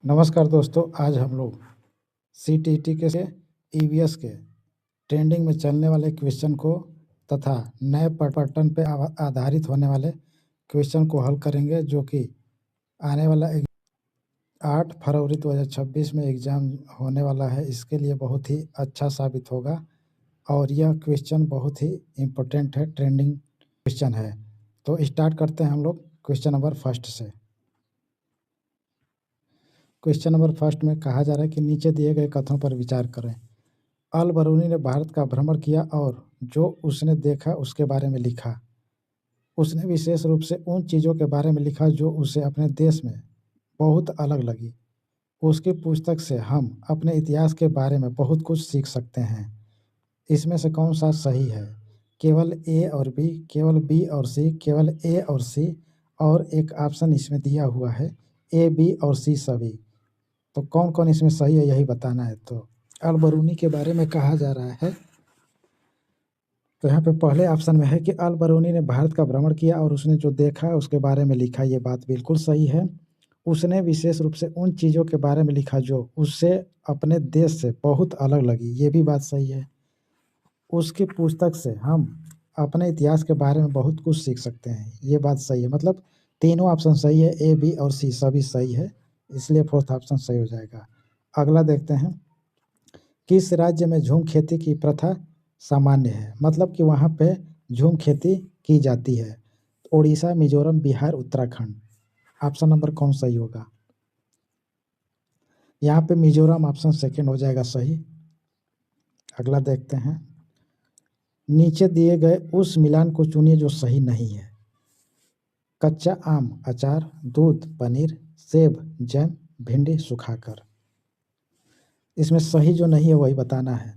नमस्कार दोस्तों, आज हम लोग सीटीईटी के ईवीएस के ट्रेंडिंग में चलने वाले क्वेश्चन को तथा नए पैटर्न पे आधारित होने वाले क्वेश्चन को हल करेंगे, जो कि आने वाला 8 फरवरी 2026 में एग्ज़ाम होने वाला है। इसके लिए बहुत ही अच्छा साबित होगा और यह क्वेश्चन बहुत ही इम्पोर्टेंट है, ट्रेंडिंग क्वेश्चन है। तो स्टार्ट करते हैं हम लोग क्वेश्चन नंबर फर्स्ट से। क्वेश्चन नंबर फर्स्ट में कहा जा रहा है कि नीचे दिए गए कथनों पर विचार करें। अल बरूनी ने भारत का भ्रमण किया और जो उसने देखा उसके बारे में लिखा। उसने विशेष रूप से उन चीज़ों के बारे में लिखा जो उसे अपने देश में बहुत अलग लगी। उसकी पुस्तक से हम अपने इतिहास के बारे में बहुत कुछ सीख सकते हैं। इसमें से कौन सा सही है? केवल ए और बी, केवल बी और सी, केवल ए और सी, और एक ऑप्शन इसमें दिया हुआ है ए, बी और सी सभी। तो कौन कौन इसमें सही है यही बताना है। तो अल बरूनी के बारे में कहा जा रहा है, तो यहाँ पे पहले ऑप्शन में है कि अल बरूनी ने भारत का भ्रमण किया और उसने जो देखा उसके बारे में लिखा। ये बात बिल्कुल सही है। उसने विशेष रूप से उन चीज़ों के बारे में लिखा जो उससे अपने देश से बहुत अलग लगी। ये भी बात सही है। उसकी पुस्तक से हम अपने इतिहास के बारे में बहुत कुछ सीख सकते हैं। ये बात सही है। मतलब तीनों ऑप्शन सही है, ए, बी और सी सभी सही है, इसलिए फोर्थ ऑप्शन सही हो जाएगा। अगला देखते हैं, किस राज्य में झूम खेती की प्रथा सामान्य है? मतलब कि वहाँ पे झूम खेती की जाती है। उड़ीसा, मिजोरम, बिहार, उत्तराखंड। ऑप्शन नंबर कौन सही होगा? यहाँ पे मिजोरम ऑप्शन सेकंड हो जाएगा सही। अगला देखते हैं, नीचे दिए गए उस मिलान को चुनिए जो सही नहीं है। कच्चा आम अचार, दूध पनीर, सेब जैम, भिंडी सुखाकर। इसमें सही जो नहीं है वही बताना है।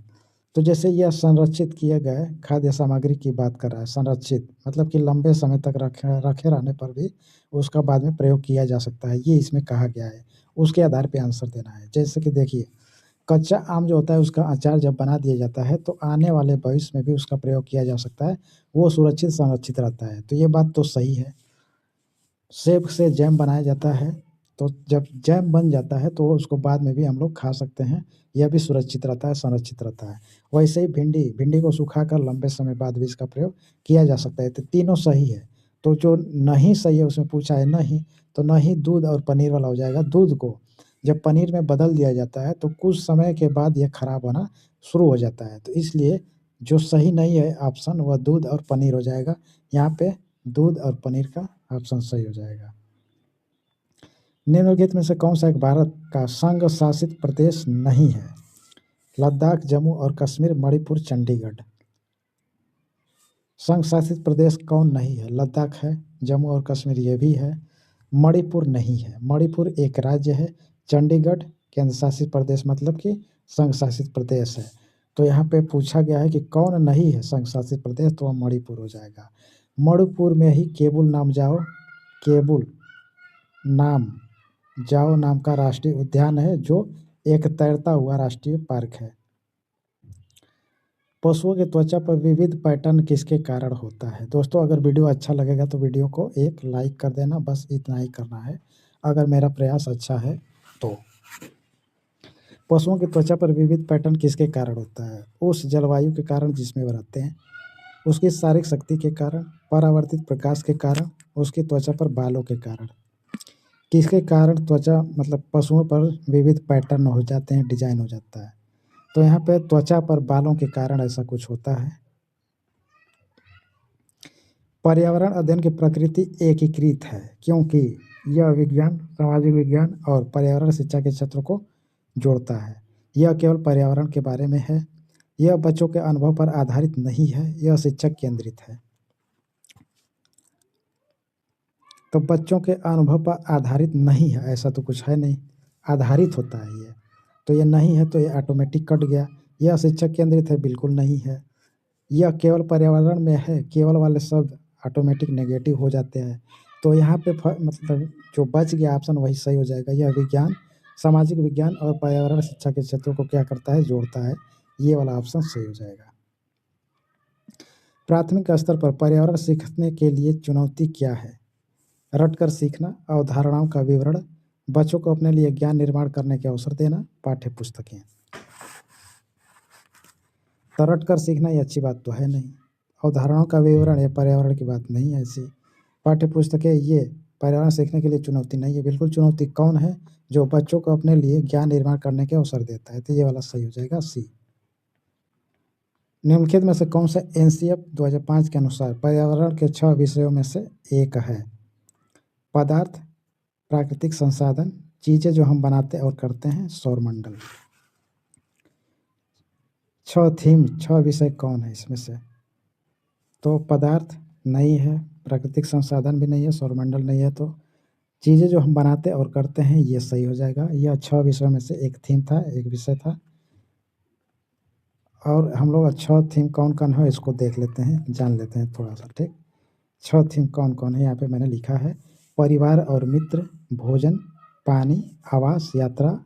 तो जैसे यह संरक्षित किए गए खाद्य सामग्री की बात कर रहा है। संरक्षित मतलब कि लंबे समय तक रखे रहने पर भी उसका बाद में प्रयोग किया जा सकता है, ये इसमें कहा गया है। उसके आधार पे आंसर देना है। जैसे कि देखिए, कच्चा आम जो होता है उसका अचार जब बना दिया जाता है तो आने वाले भविष्य में भी उसका प्रयोग किया जा सकता है, वो सुरक्षित संरक्षित रहता है। तो ये बात तो सही है। सेब से जैम बनाया जाता है, तो जब जैम बन जाता है तो उसको बाद में भी हम लोग खा सकते हैं, यह भी सुरक्षित रहता है, संरक्षित रहता है। वैसे ही भिंडी को सुखाकर लंबे समय बाद भी इसका प्रयोग किया जा सकता है। तो तीनों सही है। तो जो नहीं सही है उसमें पूछा है नहीं, तो नहीं दूध और पनीर वाला हो जाएगा। दूध को जब पनीर में बदल दिया जाता है तो कुछ समय के बाद यह खराब होना शुरू हो जाता है। तो इसलिए जो सही नहीं है ऑप्शन वह दूध और पनीर हो जाएगा। यहाँ पे दूध और पनीर का ऑप्शन सही हो जाएगा। निम्नलिखित में से कौन सा एक भारत का संघ शासित प्रदेश नहीं है? लद्दाख, जम्मू और कश्मीर, मणिपुर, चंडीगढ़। संघ शासित प्रदेश कौन नहीं है? लद्दाख है, जम्मू और कश्मीर ये भी है, मणिपुर नहीं है। मणिपुर एक राज्य है। चंडीगढ़ केंद्र शासित प्रदेश मतलब कि संघ शासित प्रदेश है। तो यहाँ पे पूछा गया है कि कौन नहीं है संघ शासित प्रदेश, तो वह मणिपुर हो जाएगा। मणिपुर में ही केबुल नाम का राष्ट्रीय उद्यान है, जो एक तैरता हुआ राष्ट्रीय पार्क है। पशुओं की त्वचा पर विविध पैटर्न किसके कारण होता है? दोस्तों, अगर वीडियो अच्छा लगेगा तो वीडियो को एक लाइक कर देना, बस इतना ही करना है अगर मेरा प्रयास अच्छा है तो। पशुओं की त्वचा पर विविध पैटर्न किसके कारण होता है? उस जलवायु के कारण जिसमें वो रहते हैं, उसकी शारीरिक शक्ति के कारण, परावर्तित प्रकाश के कारण, उसकी त्वचा पर बालों के कारण। किसके कारण त्वचा मतलब पशुओं पर विविध पैटर्न हो जाते हैं, डिजाइन हो जाता है? तो यहाँ पे त्वचा पर बालों के कारण ऐसा कुछ होता है। पर्यावरण अध्ययन की प्रकृति एकीकृत है क्योंकि यह विज्ञान, सामाजिक विज्ञान और पर्यावरण शिक्षा के क्षेत्रों को जोड़ता है। यह केवल पर्यावरण के बारे में है। यह बच्चों के अनुभव पर आधारित नहीं है, यह शिक्षक केंद्रित है। तो बच्चों के अनुभव पर आधारित नहीं है ऐसा तो कुछ है नहीं, आधारित होता है ये। तो ये नहीं है, तो ये ऑटोमेटिक कट गया। यह शिक्षक केंद्रित है, बिल्कुल नहीं है। यह केवल पर्यावरण में है, केवल वाले शब्द ऑटोमेटिक नेगेटिव हो जाते हैं। तो यहाँ पे मतलब जो बच गया ऑप्शन वही सही हो जाएगा। यह विज्ञान, सामाजिक विज्ञान और पर्यावरण शिक्षा के क्षेत्रों को क्या करता है, जोड़ता है। ये वाला ऑप्शन सही हो जाएगा। प्राथमिक स्तर पर पर्यावरण सीखने के लिए चुनौती क्या है? रटकर सीखना, अवधारणाओं का विवरण, बच्चों को अपने लिए ज्ञान निर्माण करने के अवसर देना, पाठ्य पुस्तकें। तो रट कर सीखना ये अच्छी बात तो है नहीं। अवधारणाओं का विवरण ये पर्यावरण की बात नहीं है ऐसी। पाठ्य पुस्तकें ये पर्यावरण सीखने के लिए चुनौती नहीं है। बिल्कुल चुनौती कौन है? जो बच्चों को अपने लिए ज्ञान निर्माण करने के अवसर देता है। तो ये वाला सही हो जाएगा सी। निम्नलिखित में से कौन सा एनसीएफ 2005 के अनुसार पर्यावरण के 6 विषयों में से एक है? पदार्थ, प्राकृतिक संसाधन, चीजें जो हम बनाते और करते हैं, सौरमंडल। 6 थीम, 6 विषय कौन है इसमें से? तो पदार्थ नहीं है, प्राकृतिक संसाधन भी नहीं है, सौरमंडल नहीं है, तो चीज़ें जो हम बनाते और करते हैं ये सही हो जाएगा। यह 6 विषयों में से एक थीम था, एक विषय था। और हम लोग 6 थीम कौन कौन है इसको देख लेते हैं, जान लेते हैं थोड़ा सा, ठीक। 6 थीम कौन कौन है यहाँ पे मैंने लिखा है। परिवार और मित्र, भोजन, पानी, आवास, यात्रा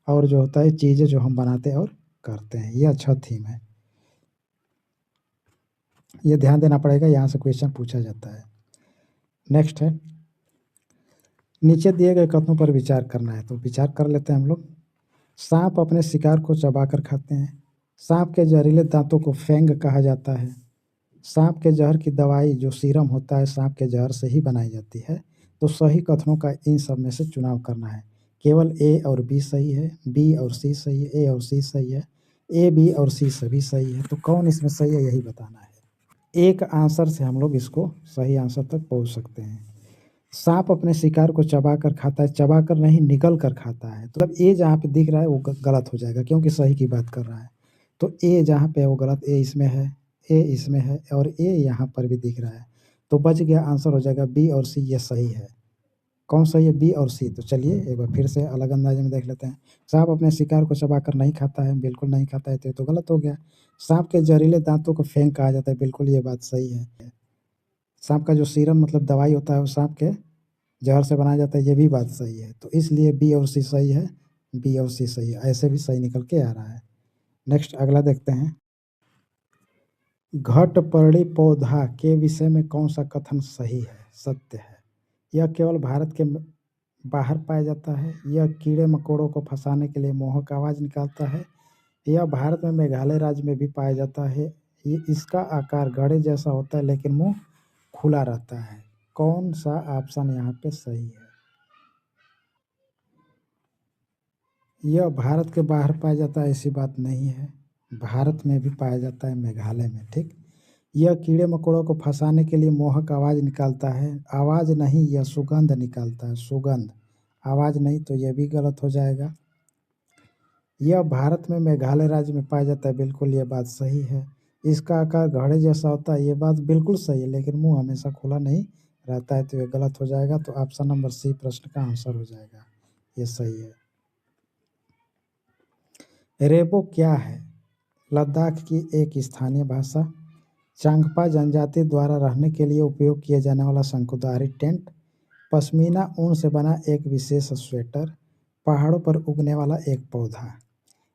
और जो होता है चीज़ें जो हम बनाते और करते हैं, यह 6 थीम है। ये ध्यान देना पड़ेगा, यहाँ से क्वेश्चन पूछा जाता है। नेक्स्ट है, नीचे दिए गए कथनों पर विचार करना है, तो विचार कर लेते हैं हम लोग। सांप अपने शिकार को चबाकर खाते हैं। सांप के जहरीले दांतों को फैंग कहा जाता है। सांप के जहर की दवाई जो सीरम होता है सांप के जहर से ही बनाई जाती है। तो सही कथनों का इन सब में से चुनाव करना है। केवल ए और बी सही है, बी और सी सही है, ए और सी सही है, ए बी और सी सभी सही है। तो कौन इसमें सही है यही बताना है। एक आंसर से हम लोग इसको सही आंसर तक पहुंच सकते हैं। सांप अपने शिकार को चबाकर खाता है, चबाकर नहीं निगल कर खाता है। तो अब ए जहाँ पे दिख रहा है वो गलत हो जाएगा क्योंकि सही की बात कर रहा है। तो ए जहाँ पे है वो गलत, ए इसमें है, ए इसमें है और ए यहाँ पर भी दिख रहा है। तो बच गया, आंसर हो जाएगा बी और सी, ये सही है। कौन सही है? बी और सी। तो चलिए एक बार फिर से अलग अंदाजे में देख लेते हैं। सांप अपने शिकार को चबाकर नहीं खाता है, बिल्कुल नहीं खाता है, तो ये तो गलत हो गया। सांप के जहरीले दांतों को फेंक कहा जाता है, बिल्कुल ये बात सही है। सांप का जो सीरम मतलब दवाई होता है वो सांप के जहर से बनाया जाता है, ये भी बात सही है। तो इसलिए बी और सी सही है, बी और सी सही है, ऐसे भी सही निकल के आ रहा है। नेक्स्ट अगला देखते हैं। घटपर्णी पौधा के विषय में कौन सा कथन सही है, सत्य है? यह केवल भारत के बाहर पाया जाता है। यह कीड़े मकोड़ों को फंसाने के लिए मोहक आवाज़ निकालता है। यह भारत में मेघालय राज्य में भी पाया जाता है। ये इसका आकार घड़े जैसा होता है लेकिन मुंह खुला रहता है। कौन सा ऑप्शन यहाँ पे सही है? यह भारत के बाहर पाया जाता है ऐसी बात नहीं है, भारत में भी पाया जाता है, मेघालय में, ठीक। यह कीड़े मकोड़ों को फंसाने के लिए मोहक आवाज़ निकालता है। आवाज़ नहीं, यह सुगंध निकालता है, सुगंध, आवाज़ नहीं, तो यह भी गलत हो जाएगा। यह भारत में मेघालय राज्य में पाया जाता है, बिल्कुल ये बात सही है। इसका आकार घड़े जैसा होता है, ये बात बिल्कुल सही है, लेकिन मुंह हमेशा खुला नहीं रहता है, तो ये गलत हो जाएगा। तो ऑप्शन नंबर सी प्रश्न का आंसर हो जाएगा, ये सही है। रेबो क्या है? लद्दाख की एक स्थानीय भाषा, चांगपा जनजाति द्वारा रहने के लिए उपयोग किए जाने वाला शंकुधारी टेंट, पश्मीना ऊन से बना एक विशेष स्वेटर, पहाड़ों पर उगने वाला एक पौधा।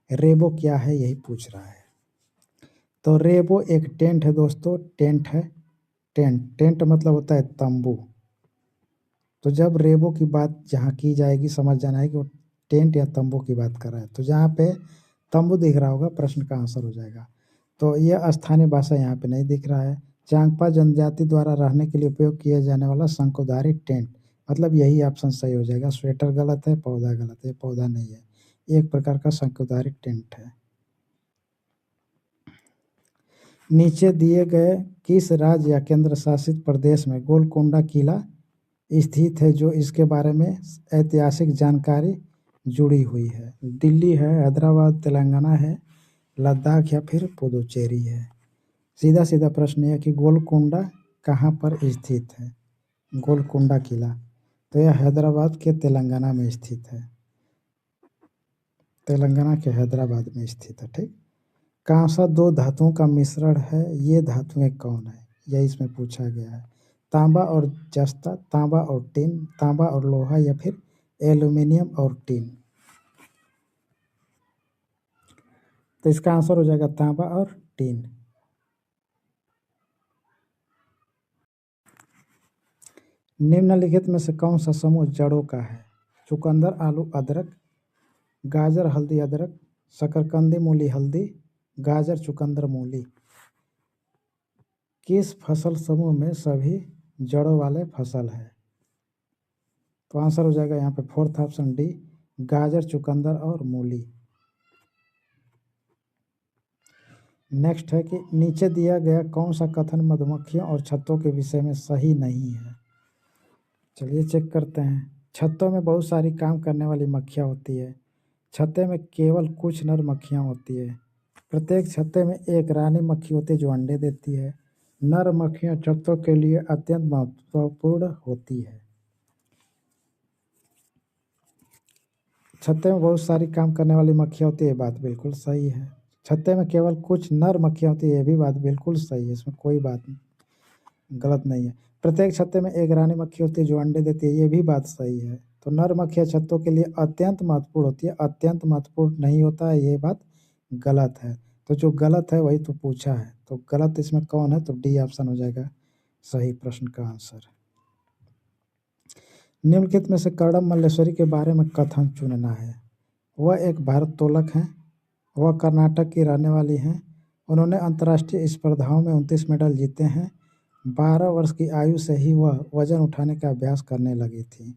रेबो क्या है यही पूछ रहा है। तो रेबो एक टेंट है दोस्तों, टेंट है। टेंट, टेंट मतलब होता है तंबू। तो जब रेबो की बात जहाँ की जाएगी समझ जाना है कि वो टेंट या तंबू की बात कर रहा है। तो जहाँ पे तंबू दिख रहा होगा प्रश्न का आंसर हो जाएगा। तो यह स्थानीय भाषा यहाँ पे नहीं दिख रहा है। चांगपा जनजाति द्वारा रहने के लिए उपयोग किया जाने वाला शंकुधारी टेंट, मतलब यही ऑप्शन सही हो जाएगा। स्वेटर गलत है, पौधा गलत है, पौधा नहीं है, एक प्रकार का शंकुधारी टेंट है। नीचे दिए गए किस राज्य या केंद्र शासित प्रदेश में गोलकोंडा किला स्थित है जो इसके बारे में ऐतिहासिक जानकारी जुड़ी हुई है? दिल्ली है, हैदराबाद, तेलंगाना है, लद्दाख या फिर पुदुचेरी है? सीधा सीधा प्रश्न है कि गोलकोंडा कहाँ पर स्थित है? गोलकोंडा किला, तो यह हैदराबाद के तेलंगाना में स्थित है, तेलंगाना के हैदराबाद में स्थित है, ठीक। कांसा दो धातुओं का मिश्रण है, ये धातुएं कौन है, यह इसमें पूछा गया है। तांबा और जस्ता, तांबा और टिन, तांबा और लोहा या फिर एल्यूमिनियम और टिन? तो इसका आंसर हो जाएगा तांबा और टिन। निम्नलिखित में से कौन सा समूह जड़ों का है? चुकंदर आलू अदरक, गाजर हल्दी अदरक, शकरकंदी मूली हल्दी, गाजर चुकंदर मूली। किस फसल समूह में सभी जड़ों वाले फसल है? तो आंसर हो जाएगा यहाँ पे फोर्थ ऑप्शन डी, गाजर चुकंदर और मूली। नेक्स्ट है कि नीचे दिया गया कौन सा कथन मधुमक्खियों और छत्तों के विषय में सही नहीं है? चलिए चेक करते हैं। छत्तों में बहुत सारी काम करने वाली मक्खियाँ होती है। छत्ते में केवल कुछ नर मक्खियाँ होती है। प्रत्येक छत्ते में एक रानी मक्खी होती है जो अंडे देती है। नर मक्खियाँ छत्तों के लिए अत्यंत महत्वपूर्ण होती है। छत्ते में बहुत सारी काम करने वाली मक्खियाँ होती है, बात बिल्कुल सही है। छत्ते में केवल कुछ नर मक्खियाँ होती है, ये भी बात बिल्कुल सही है, इसमें कोई बात गलत नहीं है। प्रत्येक छत्ते में एक रानी मक्खी होती है जो अंडे देती है, ये भी बात सही है। तो नर मक्खियाँ छत्तों के लिए अत्यंत महत्वपूर्ण होती है, अत्यंत महत्वपूर्ण नहीं होता है, ये बात गलत है। तो जो गलत है वही तो पूछा है, तो गलत इसमें कौन है? तो डी ऑप्शन हो जाएगा सही प्रश्न का आंसर। निम्नलिखित में से कर्णम मल्लेश्वरी के बारे में कथन चुनना है। वह एक भारोत्तोलक हैं। वह कर्नाटक की रहने वाली हैं। उन्होंने अंतर्राष्ट्रीय स्पर्धाओं में 29 मेडल जीते हैं। 12 वर्ष की आयु से ही वह वजन उठाने का अभ्यास करने लगी थी।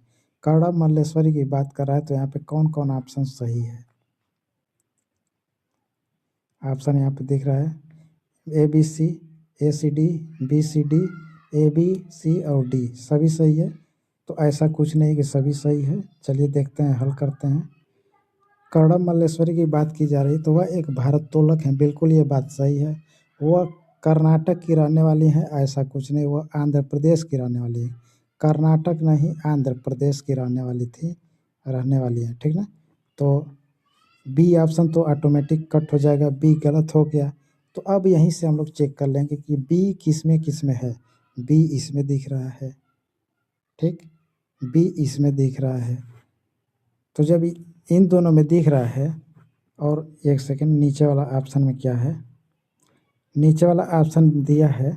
कर्णम मल्लेश्वरी की बात कर रहा है, तो यहाँ पे कौन कौन ऑप्शन सही है? ऑप्शन यहाँ पे दिख रहा है ABC, ACD, BCD, ABC और D सभी सही है। तो ऐसा कुछ नहीं कि सभी सही है। चलिए देखते हैं, हल करते हैं। कर्णम मल्लेश्वरी की बात की जा रही, तो वह एक भारोत्तोलक हैं, बिल्कुल ये बात सही है। वह कर्नाटक की रहने वाली हैं, ऐसा कुछ नहीं, वह आंध्र प्रदेश की रहने वाली है। कर्नाटक नहीं, आंध्र प्रदेश की रहने वाली है, ठीक ना। तो बी ऑप्शन तो ऑटोमेटिक कट हो जाएगा, बी गलत हो गया। तो अब यहीं से हम लोग चेक कर लेंगे कि बी किस में है। बी इसमें दिख रहा है, ठीक, बी इसमें दिख रहा है। तो जब इन दोनों में दिख रहा है, और एक सेकंड, नीचे वाला ऑप्शन में क्या है? नीचे वाला ऑप्शन दिया है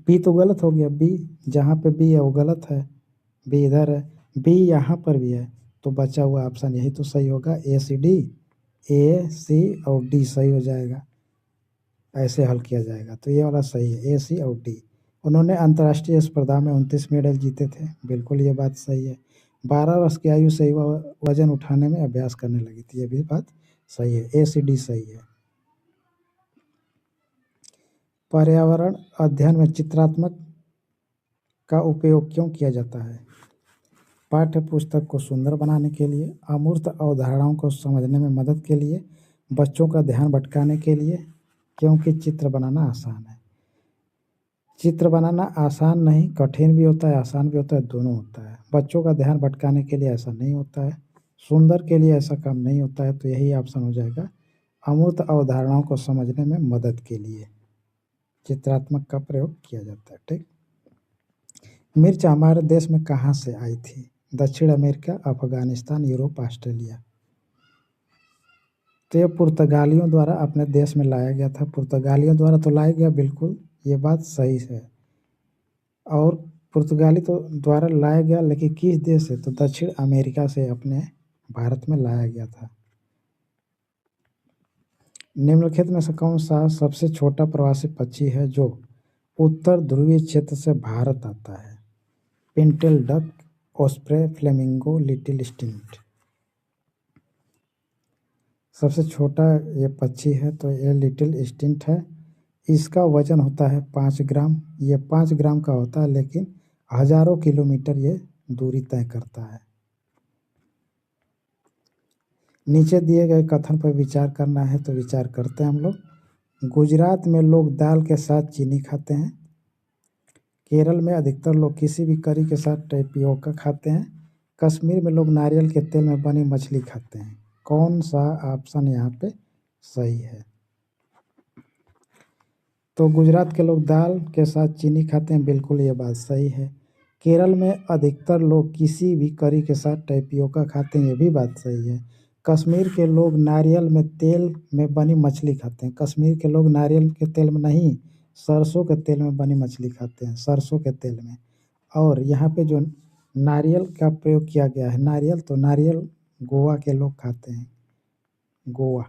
बी, तो गलत हो गया। बी जहाँ पे बी है वो गलत है, बी इधर है, बी यहाँ पर भी है, तो बचा हुआ ऑप्शन यही तो सही होगा, ACD, AC और D सही हो जाएगा। ऐसे हल किया जाएगा, तो ये वाला सही है, AC और D। उन्होंने अंतर्राष्ट्रीय स्पर्धा में 29 मेडल जीते थे, बिल्कुल ये बात सही है। 12 वर्ष की आयु से ही वह वजन उठाने में अभ्यास करने लगी थी, ये भी बात सही है, ACD सही है। पर्यावरण अध्ययन में चित्रात्मक का उपयोग क्यों किया जाता है? पाठ्य पुस्तक को सुंदर बनाने के लिए, अमूर्त अवधारणाओं को समझने में मदद के लिए, बच्चों का ध्यान भटकाने के लिए, क्योंकि चित्र बनाना आसान है। चित्र बनाना आसान नहीं, कठिन भी होता है, आसान भी होता है, दोनों होता है। बच्चों का ध्यान भटकाने के लिए ऐसा नहीं होता है, सुंदर के लिए ऐसा काम नहीं होता है, तो यही ऑप्शन हो जाएगा, अमूर्त अवधारणाओं को समझने में मदद के लिए चित्रात्मक का प्रयोग किया जाता है, ठीक। मिर्च हमारे देश में कहाँ से आई थी? दक्षिण अमेरिका, अफगानिस्तान, यूरोप, ऑस्ट्रेलिया। तो ये पुर्तगालियों द्वारा अपने देश में लाया गया था। पुर्तगालियों द्वारा तो लाया गया, बिल्कुल ये बात सही है। और पुर्तगाली तो द्वारा लाया गया, लेकिन किस देश से? तो दक्षिण अमेरिका से अपने भारत में लाया गया था। निम्नलिखित में से कौन सा सबसे छोटा प्रवासी पक्षी है जो उत्तर ध्रुवीय क्षेत्र से भारत आता है? Pintail duck, osprey, flamingo, little stint. सबसे छोटा ये पक्षी है, तो ये लिटिल स्टिंट है। इसका वजन होता है 5 ग्राम। ये 5 ग्राम का होता है, लेकिन हजारों किलोमीटर ये दूरी तय करता है। नीचे दिए गए कथन पर विचार करना है, तो विचार करते हैं हम लोग। गुजरात में लोग दाल के साथ चीनी खाते हैं। केरल में अधिकतर लोग किसी भी करी के साथ टेपियोका खाते हैं। कश्मीर में लोग नारियल के तेल में बनी मछली खाते हैं। कौन सा ऑप्शन यहाँ पे सही है? तो गुजरात के लोग दाल के साथ चीनी खाते हैं, बिल्कुल ये बात सही है। केरल में अधिकतर लोग किसी भी करी के साथ टेपियोका खाते हैं, ये भी बात सही है। कश्मीर के लोग नारियल में तेल में बनी मछली खाते हैं। कश्मीर के लोग नारियल के तेल में नहीं, सरसों के तेल में बनी मछली खाते हैं, सरसों के तेल में। और यहाँ पे जो नारियल का प्रयोग किया गया है। नारियल तो नारियल गोवा के लोग खाते हैं, गोवा।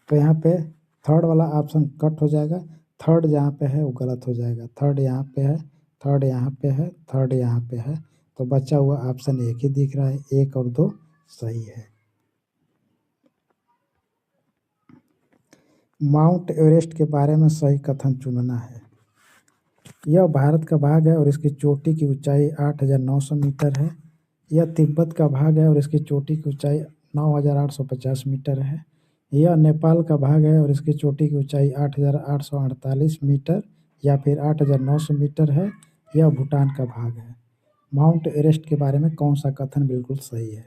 तो यहाँ पे थर्ड वाला ऑप्शन कट हो जाएगा। थर्ड जहाँ पे है वो गलत हो जाएगा। थर्ड यहाँ पे है, थर्ड यहाँ पे है, थर्ड यहाँ पे है। तो बचा हुआ ऑप्शन एक ही दिख रहा है, 1 और 2 सही है। माउंट एवरेस्ट के बारे में सही कथन चुनना है। यह भारत का भाग है और इसकी चोटी की ऊंचाई 8,900 मीटर है। यह तिब्बत का भाग है और इसकी चोटी की ऊंचाई 9,850 मीटर है। यह नेपाल का भाग है और इसकी चोटी की ऊंचाई 8,848 मीटर या फिर 8,900 मीटर है। यह भूटान का भाग है। माउंट एवरेस्ट के बारे में कौन सा कथन बिल्कुल सही है?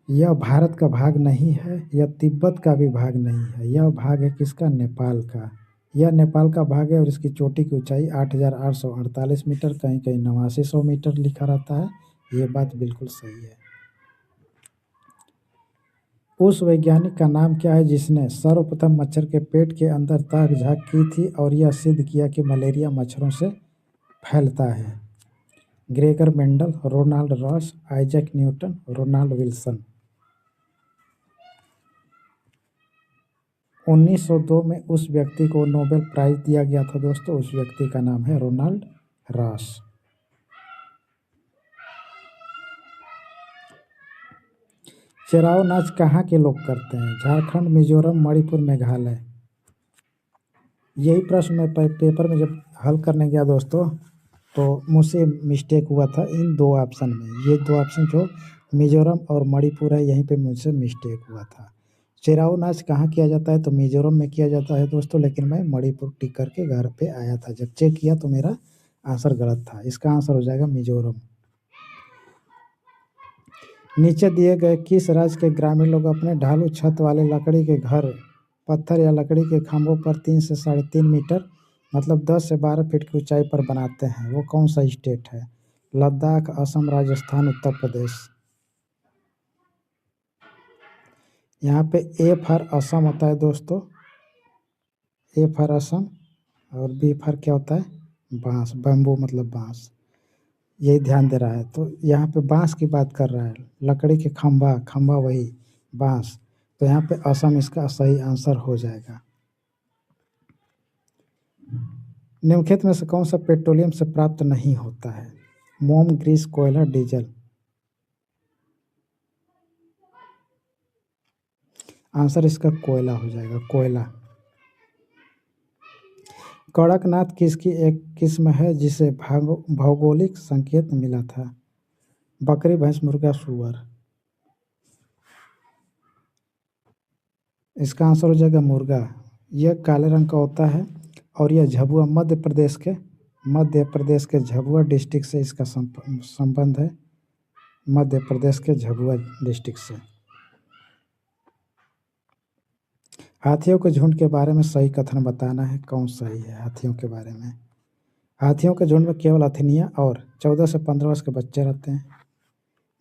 यह भारत का भाग नहीं है, यह तिब्बत का भी भाग नहीं है। यह भाग है किसका? नेपाल का। यह नेपाल का भाग है और इसकी चोटी की ऊंचाई 8,848 मीटर, कहीं कहीं 8900 मीटर लिखा रहता है। ये बात बिल्कुल सही है। उस वैज्ञानिक का नाम क्या है जिसने सर्वप्रथम मच्छर के पेट के अंदर ताक झांक की थी और यह सिद्ध किया कि मलेरिया मच्छरों से फैलता है? Gregor Mendel, Ronald Ross, Isaac Newton, Ronald Wilson. 1902 में उस व्यक्ति को नोबेल प्राइज दिया गया था दोस्तों। उस व्यक्ति का नाम है रोनाल्ड रॉस। चेराओ नाच कहाँ के लोग करते हैं? झारखंड, मिजोरम, मणिपुर, मेघालय। यही प्रश्न मैं पेपर में जब हल करने गया दोस्तों तो मुझसे मिस्टेक हुआ था इन 2 ऑप्शन में। ये 2 ऑप्शन जो मिजोरम और मणिपुर है, यहीं पे मुझसे मिस्टेक हुआ था। चेराओ नाच कहाँ किया जाता है? तो मिजोरम में किया जाता है दोस्तों, लेकिन मैं मणिपुर टिक करके घर पे आया था। जब चेक किया तो मेरा आंसर गलत था। इसका आंसर हो जाएगा मिजोरम। नीचे दिए गए किस राज्य के ग्रामीण लोग अपने ढालू छत वाले लकड़ी के घर पत्थर या लकड़ी के खंभों पर 3 से 3.5 मीटर मतलब 10 से 12 फीट की ऊंचाई पर बनाते हैं? वो कौन सा स्टेट है? लद्दाख, असम, राजस्थान, उत्तर प्रदेश। यहाँ पे ए फॉर असम होता है दोस्तों, ए फॉर असम, और बी फॉर क्या होता है? बांस, बम्बू मतलब बांस। यही ध्यान दे रहा है। तो यहाँ पे बांस की बात कर रहा है, लकड़ी के खंभा, खंभा वही बांस। तो यहाँ पे असम इसका सही आंसर हो जाएगा। निम्नलिखित में से कौन सा पेट्रोलियम से प्राप्त नहीं होता है? मोम, ग्रीस, कोयला, डीजल। आंसर इसका कोयला हो जाएगा, कोयला। कड़कनाथ किसकी एक किस्म है जिसे भौगोलिक संकेत मिला था? बकरी, भैंस, मुर्गा, सुअर। इसका आंसर हो जाएगा मुर्गा। यह काले रंग का होता है और यह झाबुआ मध्य प्रदेश के झाबुआ डिस्ट्रिक्ट से इसका संबंध है। मध्य प्रदेश के झाबुआ डिस्ट्रिक्ट से। हाथियों के झुंड के बारे में सही कथन बताना है। कौन सही है हाथियों के बारे में? हाथियों के झुंड में केवल हथिनियाँ और 14 से 15 वर्ष के बच्चे रहते हैं।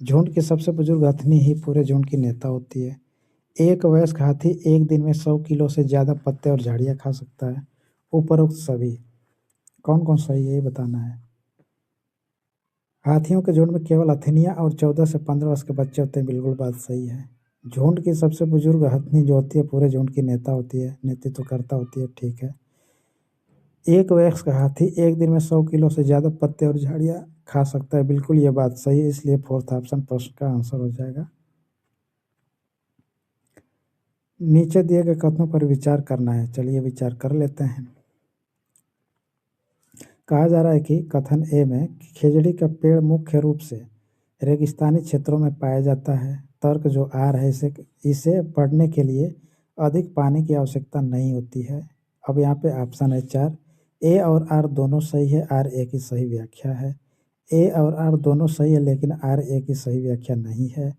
झुंड की सबसे बुजुर्ग हथिनी ही पूरे झुंड की नेता होती है। एक वयस्क हाथी एक दिन में 100 किलो से ज़्यादा पत्ते और झाड़ियाँ खा सकता है। उपरोक्त सभी कौन कौन सही है ये बताना है। हाथियों के झुंड में केवल हथिनियाँ और 14 से 15 वर्ष के बच्चे होते हैं, बिल्कुल बात सही है। झुंड की सबसे बुजुर्ग हथिनी जो होती है पूरे झुंड की नेता होती है, नेतृत्वकर्ता होती है, ठीक है। एक वयस्क हाथी एक दिन में 100 किलो से ज़्यादा पत्ते और झाड़ियाँ खा सकता है, बिल्कुल ये बात सही है। इसलिए 4th ऑप्शन प्रश्न का आंसर हो जाएगा। नीचे दिए गए कथनों पर विचार करना है। चलिए विचार कर लेते हैं। कहा जा रहा है कि कथन ए में खेजड़ी का पेड़ मुख्य रूप से रेगिस्तानी क्षेत्रों में पाया जाता है। तर्क जो आ रहा है इसे पढ़ने के लिए अधिक पानी की आवश्यकता नहीं होती है। अब यहाँ पे ऑप्शन है 4। ए और आर दोनों सही है, आर ए की सही व्याख्या है। ए और आर दोनों सही है लेकिन आर ए की सही व्याख्या नहीं है।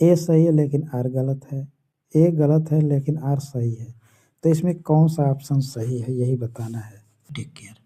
ए सही है लेकिन आर गलत है। ए गलत है लेकिन आर सही है। तो इसमें कौन सा ऑप्शन सही है यही बताना है। Take care.